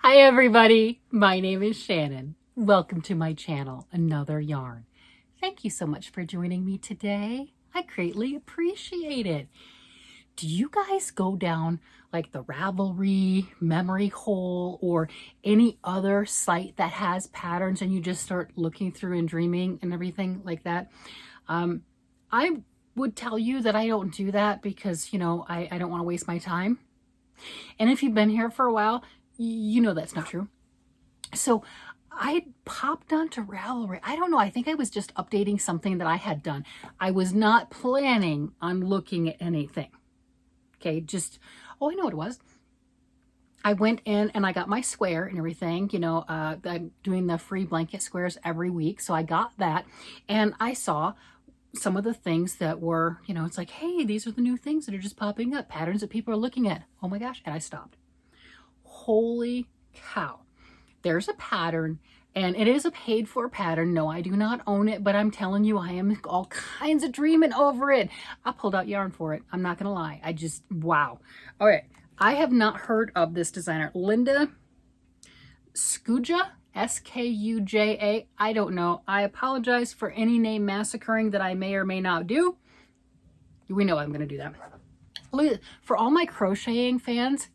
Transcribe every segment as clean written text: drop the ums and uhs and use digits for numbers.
Hi everybody, my name is Shannon. Welcome to my channel, Another Yarn. Thank you so much for joining me today. I greatly appreciate it. Do you guys go down like the Ravelry, Memory Hole, or any other site that has patterns and you just start looking through and dreaming and everything like that? I would tell you that I don't do that because, I don't want to waste my time. And if you've been here for a while, you know that's not true. So I popped onto Ravelry. I don't know. I think I was just updating something that I had done. I was not planning on looking at anything. Okay, I know what it was. I went in and I got my square and everything. I'm doing the free blanket squares every week. So I got that and I saw some of the things that were, it's like, hey, these are the new things that are just popping up, patterns that people are looking at. Oh my gosh. And I stopped. Holy cow. There's a pattern and it is a paid for pattern. No, I do not own it, but I'm telling you, I am all kinds of dreaming over it. I pulled out yarn for it. I'm not going to lie. Wow. All right. I have not heard of this designer, Linda Skuja, S-K-U-J-A. I don't know. I apologize for any name massacring that I may or may not do. We know I'm going to do that. For all my crocheting fans,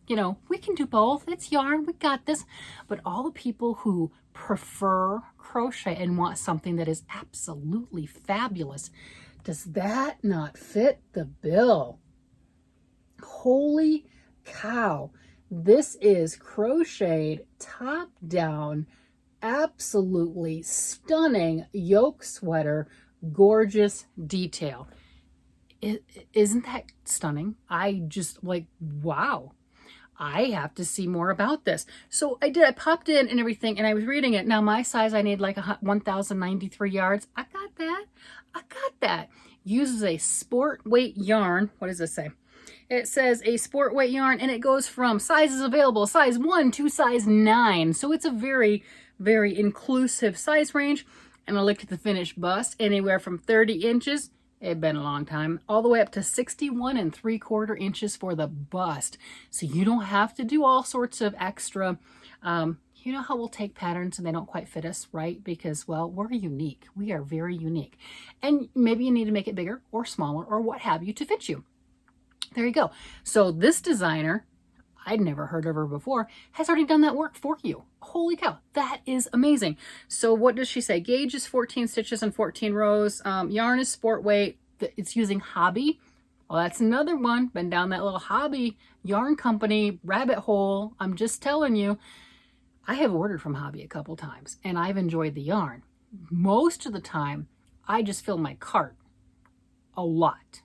we can do both. It's yarn. We got this. But all the people who prefer crochet and want something that is absolutely fabulous, does that not fit the bill? Holy cow. This is crocheted top down, absolutely stunning yoke sweater, gorgeous detail. Isn't that stunning? I just wow. I have to see more about this. So I popped in and everything and I was reading it. Now my size, I need like 1,093 yards. I got that. Uses a sport weight yarn. What does this say? It says a sport weight yarn and it goes from sizes available, size 1 to size 9. So it's a very, very inclusive size range. And I looked at the finished bust, anywhere from 30 inches. It'd been a long time, all the way up to 61 3/4 inches for the bust. So you don't have to do all sorts of extra. You know how we'll take patterns and they don't quite fit us, right? Because, well, we're unique. We are very unique. And maybe you need to make it bigger or smaller or what have you to fit you. There you go. So this designer, I'd never heard of her before, has already done that work for you. Holy cow, that is amazing. So what does she say? Gauge is 14 stitches and 14 rows. Yarn is sport weight. It's using Hobby. Well, that's another one. Been down that little Hobby yarn company rabbit hole. I'm just telling you, I have ordered from Hobby a couple times and I've enjoyed the yarn. Most of the time, I just fill my cart a lot.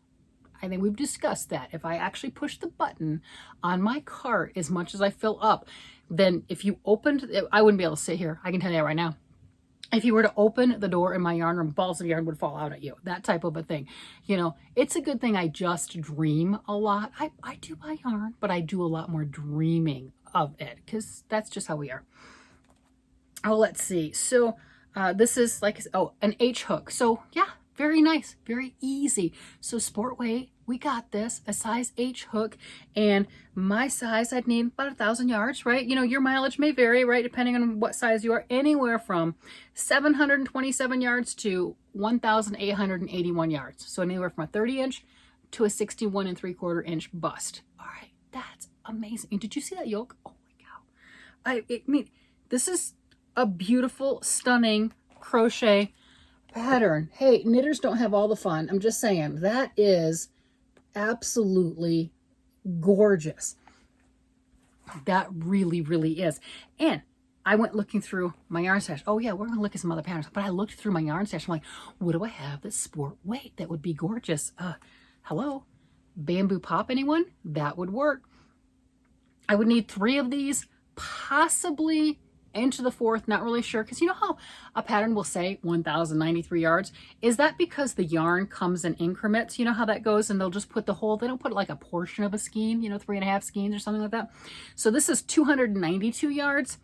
I think we've discussed that. If I actually push the button on my cart as much as I fill up, then if you opened, I wouldn't be able to sit here. I can tell you that right now. If you were to open the door in my yarn room, balls of yarn would fall out at you. That type of a thing. It's a good thing I just dream a lot. I do buy yarn, but I do a lot more dreaming of it because that's just how we are. Oh, let's see. So this is an H hook. So yeah. Very nice, very easy. So sport weight, we got this, a size H hook, and my size, I'd need about 1,000 yards, right? Your mileage may vary, right? Depending on what size you are, anywhere from 727 yards to 1,881 yards. So anywhere from a 30-inch to a 61 3/4 inch bust. All right, that's amazing. And did you see that yoke? Oh my cow. I mean, this is a beautiful, stunning crochet pattern. Hey, knitters don't have all the fun. I'm just saying, that is absolutely gorgeous. That really, really is. And I went looking through my yarn stash. Oh yeah, we're going to look at some other patterns. But I looked through my yarn stash. I'm like, what do I have that's sport weight that would be gorgeous? Hello? Bamboo pop, anyone? That would work. I would need 3 of these, possibly into the 4th, not really sure, because you know how a pattern will say 1,093 yards? Is that because the yarn comes in increments? You know how that goes, and they'll just put the whole, they don't put like a portion of a skein, 3.5 skeins or something like that. So this is 292 yards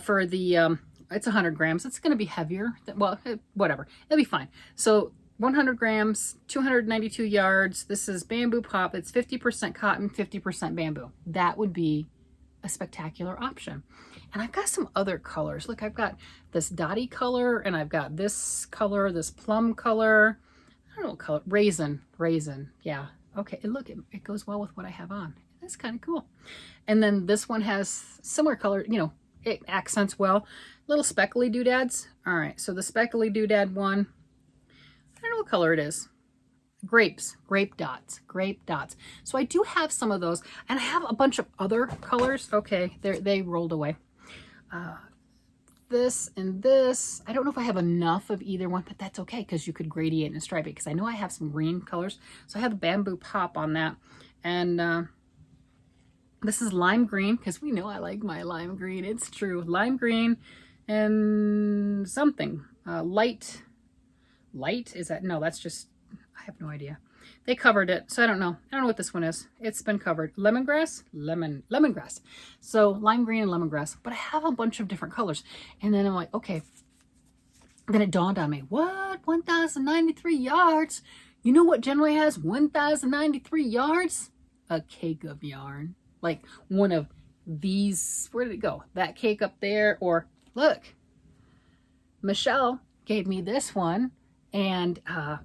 for the, it's 100 grams. It's going to be heavier. Well, whatever. It'll be fine. So 100 grams, 292 yards. This is bamboo pop. It's 50% cotton, 50% bamboo. That would be a spectacular option. And I've got some other colors. Look, I've got this dotty color, and I've got this color, this plum color. I don't know what color, raisin, yeah. Okay, and look, it goes well with what I have on. That's kind of cool. And then this one has similar color, you know, it accents well. Little speckly doodads. All right, so the speckly doodad one, I don't know what color it is. Grapes, grape dots. So I do have some of those, and I have a bunch of other colors. Okay, they rolled away. This and this. I don't know if I have enough of either one, but that's okay because you could gradient and stripe it, because I know I have some green colors. So I have the bamboo pop on that. And this is lime green, because we know I like my lime green. It's true. Lime green and something. Light. Is that? No, that's just, I have no idea. They covered it, so I don't know. I don't know what this one is. It's been covered. Lemongrass? Lemongrass. So lime green and lemongrass. But I have a bunch of different colors. And then I'm like, okay. Then it dawned on me. What? 1,093 yards? You know what generally has 1,093 yards? A cake of yarn. Like one of these. Where did it go? That cake up there. Or look. Michelle gave me this one. And I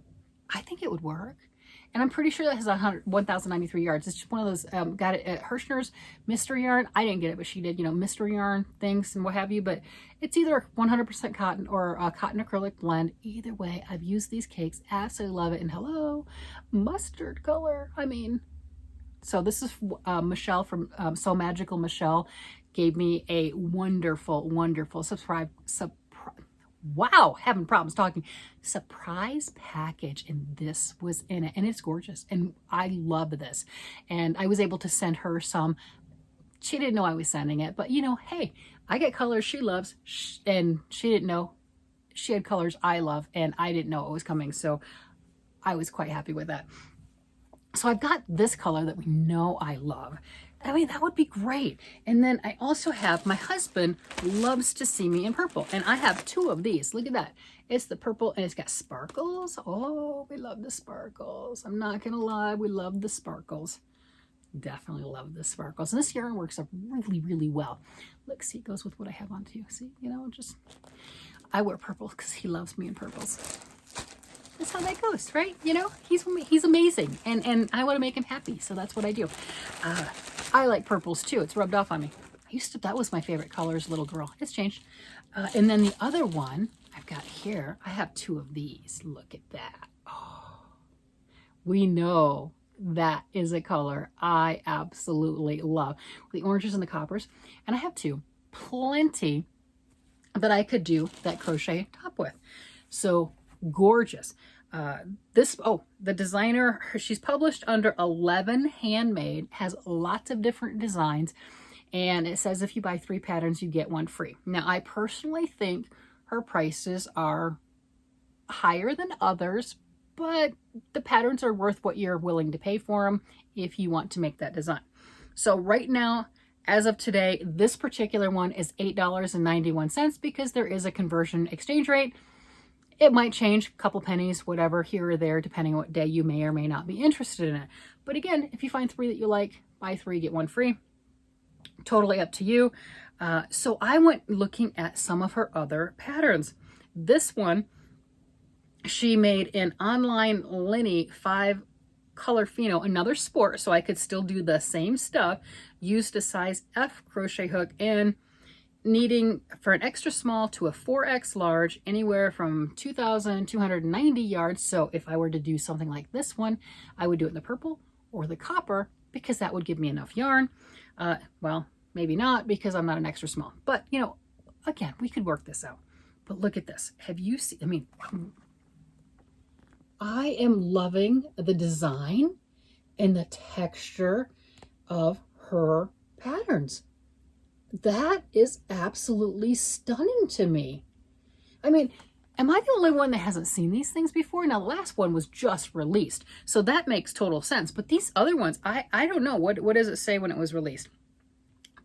think it would work. And I'm pretty sure that has 1,093 yards. It's just one of those, got it at Hirschner's mystery yarn. I didn't get it, but she did, you know, mystery yarn things and what have you. But it's either 100% cotton or a cotton acrylic blend. Either way, I've used these cakes. Absolutely love it. And hello, mustard color. I mean, so this is Michelle from So Magical Michelle gave me a wonderful, wonderful wow, having problems talking. Surprise package, and this was in it, and it's gorgeous, and I love this. And I was able to send her some. She didn't know I was sending it, but you know, hey, I get colors she loves, and she didn't know she had colors I love, and I didn't know it was coming, so I was quite happy with that. So I've got this color that we know I love. I mean, that would be great. And then I also have, my husband loves to see me in purple. And I have two of these. Look at that. It's the purple and it's got sparkles. Oh, we love the sparkles. I'm not going to lie. We love the sparkles. Definitely love the sparkles. And this yarn works up really, really well. Look, see, it goes with what I have on too. See, you know, just, I wear purple because he loves me in purples. That's how that goes, right? You know, he's amazing, and I want to make him happy, so that's what I do. I like purples too. It's rubbed off on me. That was my favorite color as a little girl. It's changed. And then the other one I've got here, I have two of these. Look at that. Oh, we know that is a color I absolutely love. The oranges and the coppers, and I have two. Plenty that I could do that crochet top with. So gorgeous. The designer, she's published under 11 Handmade, has lots of different designs, and it says if you buy 3 patterns you get 1 free. Now I personally think her prices are higher than others, but the patterns are worth what you're willing to pay for them if you want to make that design. So right now, as of today, this particular one is $8.91 because there is a conversion exchange rate. It might change a couple pennies, whatever, here or there, depending on what day you may or may not be interested in it. But again, if you find 3 that you like, buy 3, get 1 free. Totally up to you. So I went looking at some of her other patterns. This one, she made an online Linny 5 color pheno, another sport, so I could still do the same stuff. Used a size F crochet hook and needing for an extra small to a 4X large, anywhere from 2,290 yards. So if I were to do something like this one, I would do it in the purple or the copper because that would give me enough yarn. Well, maybe not because I'm not an extra small, but you know, again, we could work this out. But look at this. Have you seen, I mean, I am loving the design and the texture of her patterns. That is absolutely stunning to me. I mean, am I the only one that hasn't seen these things before? Now, the last one was just released, so that makes total sense. But these other ones, I don't know. What does it say when it was released?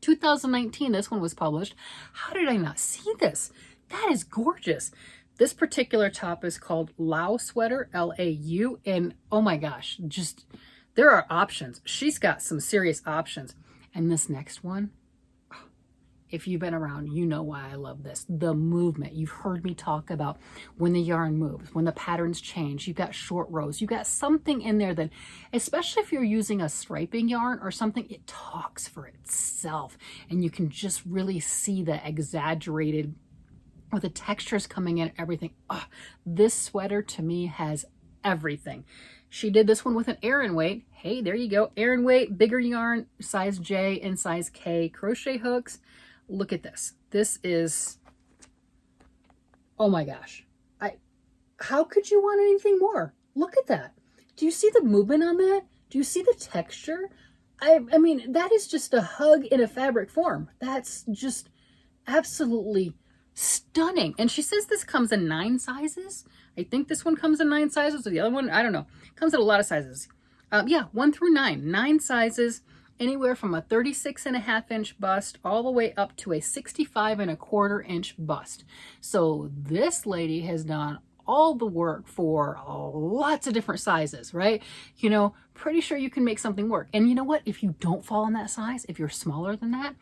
2019, this one was published. How did I not see this? That is gorgeous. This particular top is called Lau Sweater, L-A-U, and oh my gosh, just, there are options. She's got some serious options. And this next one, if you've been around, you know why I love this. The movement. You've heard me talk about when the yarn moves, when the patterns change. You've got short rows. You've got something in there that, especially if you're using a striping yarn or something, it talks for itself. And you can just really see the exaggerated, with the textures coming in, everything. Oh, this sweater to me has everything. She did this one with an Aran weight. Hey, there you go. Aran weight, bigger yarn, size J and size K crochet hooks. Look at this. This is, oh my gosh. How could you want anything more? Look at that. Do you see the movement on that? Do you see the texture? I mean, that is just a hug in a fabric form. That's just absolutely stunning. And she says this comes in 9 sizes. I think this one comes in 9 sizes, or the other one, I don't know. It comes in a lot of sizes. Yeah, 1 through 9. 9 sizes, anywhere from a 36.5 inch bust all the way up to a 65.25 inch bust. So this lady has done all the work for lots of different sizes, right? You know, pretty sure you can make something work. And you know what? If you don't fall in that size, if you're smaller than that,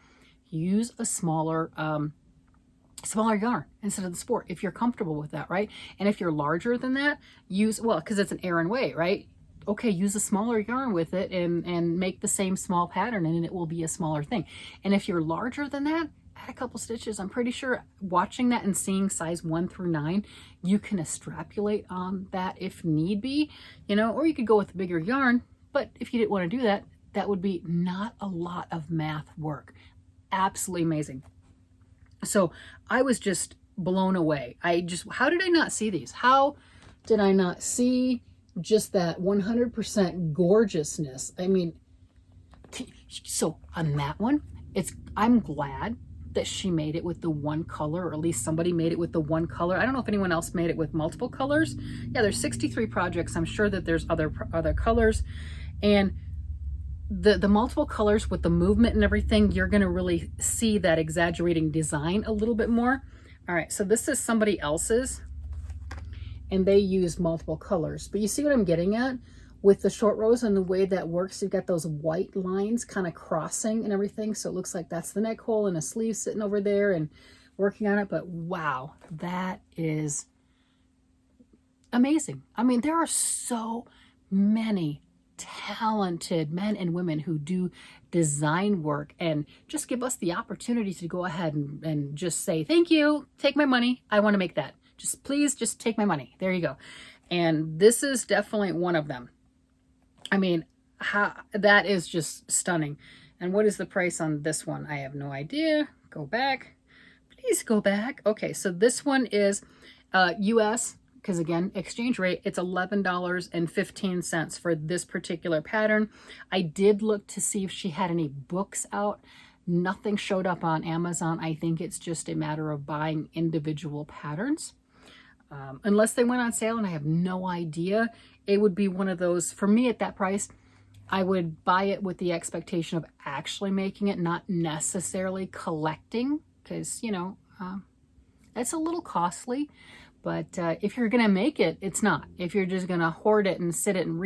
use a smaller yarn instead of the sport, if you're comfortable with that, right? And if you're larger than that, use, well, because it's an Aran weight, right? Okay, use a smaller yarn with it and make the same small pattern, and it will be a smaller thing. And if you're larger than that, add a couple stitches. I'm pretty sure watching that and seeing size 1 through 9, you can extrapolate on that if need be, you know, or you could go with bigger yarn. But if you didn't want to do that, that would be not a lot of math work. Absolutely amazing. So I was just blown away. How did I not see these? How did I not see just that 100% gorgeousness? I mean, so on that one, I'm glad that she made it with the one color, or at least somebody made it with the one color. I don't know if anyone else made it with multiple colors. Yeah, there's 63 projects. I'm sure that there's other colors. And the multiple colors with the movement and everything, you're going to really see that exaggerating design a little bit more. All right, so this is somebody else's, and they use multiple colors. But you see what I'm getting at with the short rows and the way that works? You've got those white lines kind of crossing and everything. So it looks like that's the neck hole and a sleeve sitting over there and working on it. But wow, that is amazing. I mean, there are so many talented men and women who do design work and just give us the opportunity to go ahead and just say, thank you, take my money. I want to make that. Just please, just take my money. There you go. And this is definitely one of them. I mean, that is just stunning. And what is the price on this one? I have no idea. Go back. Please go back. Okay, so this one is US, because again, exchange rate, it's $11.15 for this particular pattern. I did look to see if she had any books out. Nothing showed up on Amazon. I think it's just a matter of buying individual patterns. Unless they went on sale, and I have no idea. It would be one of those, for me at that price, I would buy it with the expectation of actually making it, not necessarily collecting, because, you know, that's a little costly. But if you're going to make it, it's not. If you're just going to hoard it and sit there and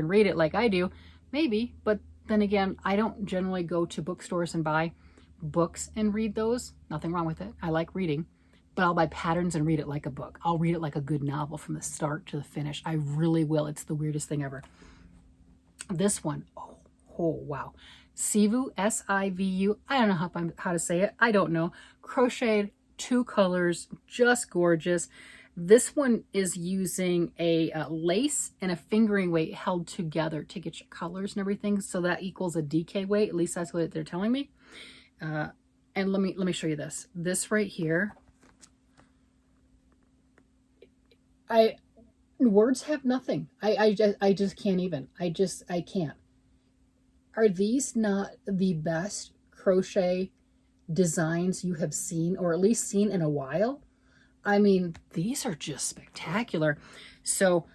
read it like I do, maybe. But then again, I don't generally go to bookstores and buy books and read those. Nothing wrong with it. I like reading. But I'll buy patterns and read it like a book. I'll read it like a good novel from the start to the finish. I really will. It's the weirdest thing ever. This one, oh wow. Sivu, S-I-V-U. I don't know how to say it. I don't know. Crocheted, 2 colors, just gorgeous. This one is using a lace and a fingering weight held together to get your colors and everything. So that equals a DK weight. At least that's what they're telling me. And let me show you this. This right here. Words have nothing. I just can't even. I can't. Are these not the best crochet designs you have seen, or at least seen in a while? I mean, these are just spectacular. So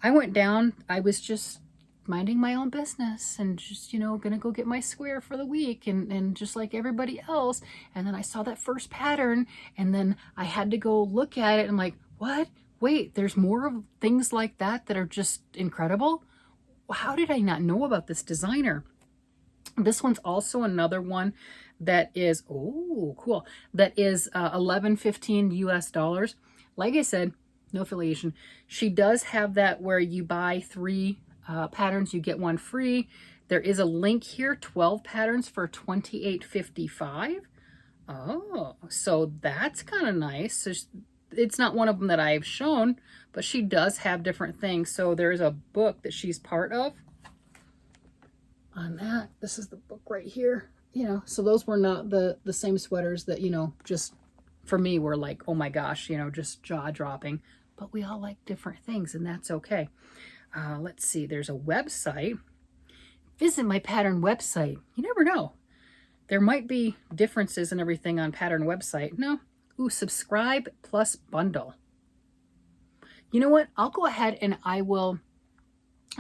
I went down, I was just minding my own business and just, you know, gonna go get my square for the week and just like everybody else. And then I saw that first pattern, and then I had to go look at it and I'm like, what? Wait, there's more of things like that are just incredible. How did I not know about this designer? This one's also another one that is, oh, cool. That is $11.15 US. Like I said, no affiliation. She does have that where you buy 3 patterns, you get 1 free. There is a link here, 12 patterns for $28.55. Oh, so that's kind of nice. So it's not one of them that I've shown, but she does have different things. So there's a book that she's part of on that. This is the book right here. You know, so those were not the same sweaters that, you know, just for me were like, oh my gosh, you know, just jaw dropping. But we all like different things, and that's okay. Let's see, there's a website. Visit my pattern website. You never know. There might be differences and everything on pattern website. No. Ooh, subscribe plus bundle. You know what? I'll go ahead and I will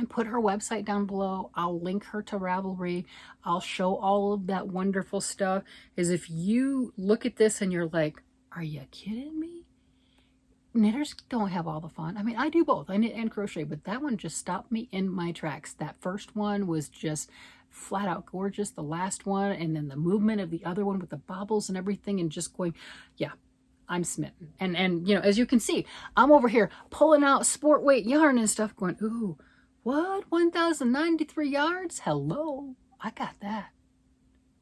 put her website down below. I'll link her to Ravelry. I'll show all of that wonderful stuff. Is if you look at this and you're like, are you kidding me? Knitters don't have all the fun. I mean, I do both. I knit and crochet, but that one just stopped me in my tracks. That first one was just flat out gorgeous. The last one, and then the movement of the other one with the bobbles and everything, and just going, yeah, I'm smitten. And you know, as you can see, I'm over here pulling out sport weight yarn and stuff going, ooh, what? 1,093 yards? Hello, I got that.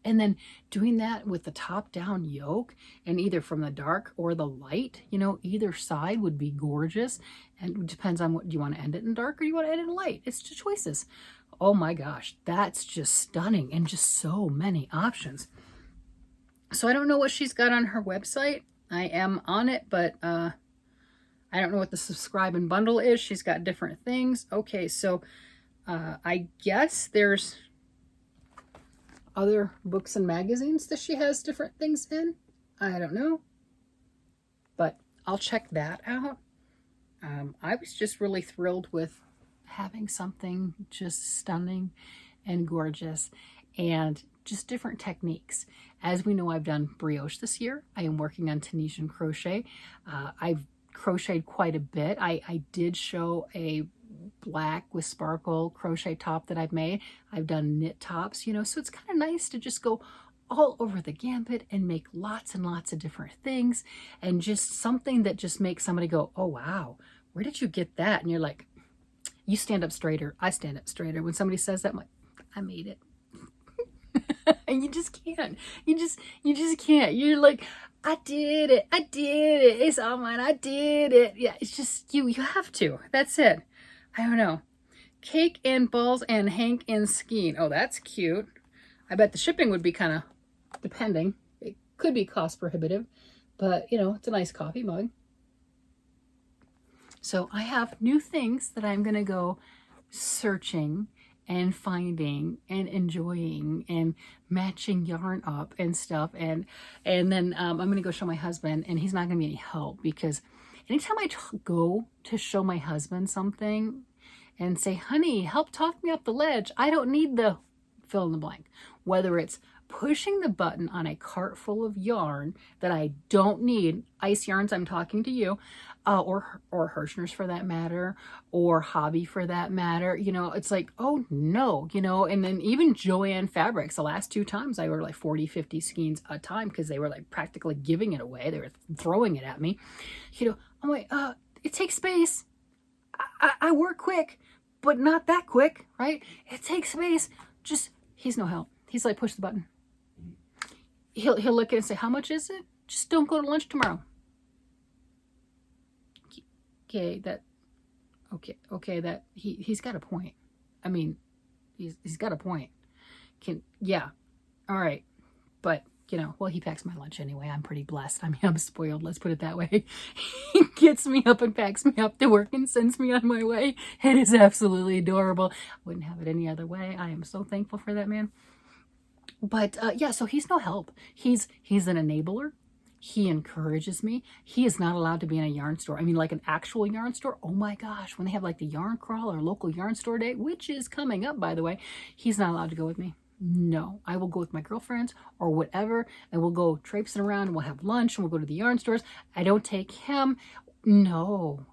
And then doing that with the top down yoke, and either from the dark or the light, you know, either side would be gorgeous. And it depends on what, do you want to end it in dark or you want to end it in light? It's just choices. Oh my gosh, that's just stunning, and just so many options. So I don't know what she's got on her website. I am on it, but I don't know what the subscribe and bundle is. She's got different things. Okay, so I guess there's other books and magazines that she has different things in. I don't know, but I'll check that out. I was just really thrilled with having something just stunning and gorgeous, and just different techniques. As we know, I've done brioche this year. I am working on Tunisian crochet. I've crocheted quite a bit. I did show a black with sparkle crochet top that I've made. I've done knit tops, you know, so it's kind of nice to just go all over the gambit and make lots and lots of different things, and just something that just makes somebody go, oh wow, where did you get that? And you're like, you stand up straighter, I stand up straighter. When somebody says that, I'm like, I made it. And you just can't. You just can't. You're like, I did it. I did it. It's all mine. I did it. Yeah, it's just you have to. That's it. I don't know. Cake and balls and Hank and Skeen. Oh, that's cute. I bet the shipping would be kind of, depending. It could be cost prohibitive, but you know, it's a nice coffee mug. So I have new things that I'm going to go searching and finding and enjoying and matching yarn up and stuff. And then I'm going to go show my husband, and he's not going to be any help, because anytime I go to show my husband something and say, honey, help talk me up the ledge, I don't need the fill in the blank. Whether it's pushing the button on a cart full of yarn that I don't need, ice yarns, I'm talking to you, or Hirschner's for that matter, or Hobby for that matter, you know, it's like, oh no, you know. And then even Joann Fabrics, the last 2 times I ordered like 40, 50 skeins a time, because they were like practically giving it away. They were throwing it at me, you know. I'm like, it takes space. I work quick, but not that quick, right? It takes space. Just, he's no help. He's like, push the button. He'll look at it and say, how much is it? Just don't go to lunch tomorrow. Okay, that he's got a point. I mean, he's got a point. Yeah, all right, but you know, well, he packs my lunch anyway. I'm pretty blessed. I mean, I'm spoiled. Let's put it that way. He gets me up and packs me up to work and sends me on my way. It is absolutely adorable. Wouldn't have it any other way. I am so thankful for that man. But yeah, so he's no help. He's an enabler. He encourages me. He is not allowed to be in a yarn store. I mean, like an actual yarn store. Oh my gosh, when they have like the yarn crawl or local yarn store day, which is coming up, by the way, he's not allowed to go with me. No, I will go with my girlfriends or whatever, and we'll go traipsing around, and we'll have lunch, and we'll go to the yarn stores. I don't take him. No,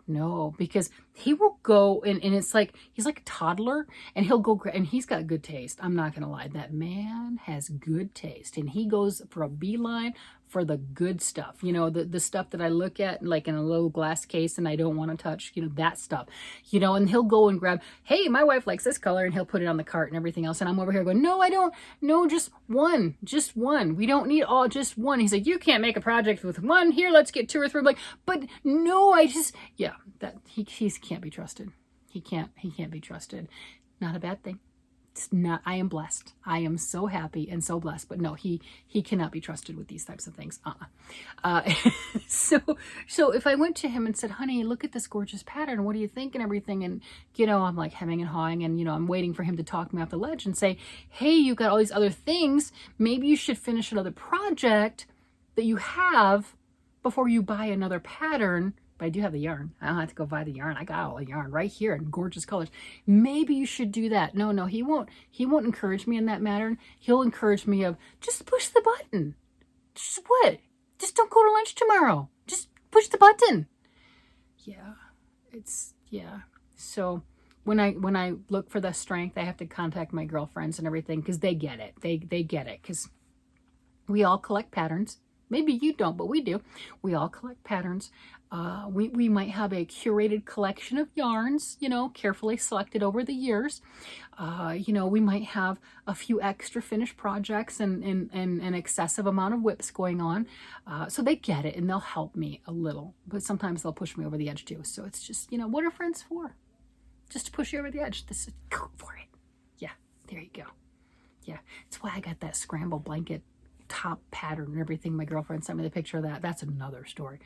because he will go and it's like, he's like a toddler, and he'll go, and he's got good taste. I'm not going to lie. That man has good taste, and he goes for a beeline for the good stuff. You know, the stuff that I look at like in a little glass case and I don't want to touch, you know, that stuff, you know, and he'll go and grab, hey, my wife likes this color, and he'll put it on the cart and everything else. And I'm over here going, no, I don't, no, just one. We don't need all, just one. He's like, you can't make a project with one. Here, let's get 2 or 3. I'm like, but no, I just, yeah, that he can't be trusted. He can't be trusted. Not a bad thing. It's not, I am blessed. I am so happy and so blessed, but no, he cannot be trusted with these types of things. So if I went to him and said, honey, look at this gorgeous pattern, what do you think, and everything, and you know, I'm like hemming and hawing, and you know, I'm waiting for him to talk me off the ledge and say, hey, you got all these other things, maybe you should finish another project that you have before you buy another pattern. But I do have the yarn. I don't have to go buy the yarn. I got all the yarn right here in gorgeous colors. Maybe you should do that. No, he won't encourage me in that matter. He'll encourage me of, just push the button. Just what? Just don't go to lunch tomorrow. Just push the button. Yeah, yeah. So when I look for the strength, I have to contact my girlfriends and everything, because they get it. They get it, because we all collect patterns. Maybe you don't, but we do. We all collect patterns. We might have a curated collection of yarns, you know, carefully selected over the years. You know, we might have a few extra finished projects and an excessive amount of whips going on. So they get it, and they'll help me a little, but sometimes they'll push me over the edge too. So it's just, you know, what are friends for? Just to push you over the edge. This is, go for it. Yeah, there you go. Yeah, it's why I got that scramble blanket top pattern and everything. My girlfriend sent me the picture of that. That's another story.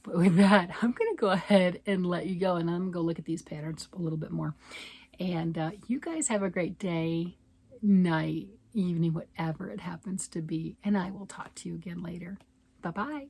But with that, I'm going to go ahead and let you go, and I'm going to go look at these patterns a little bit more. And you guys have a great day, night, evening, whatever it happens to be. And I will talk to you again later. Bye-bye.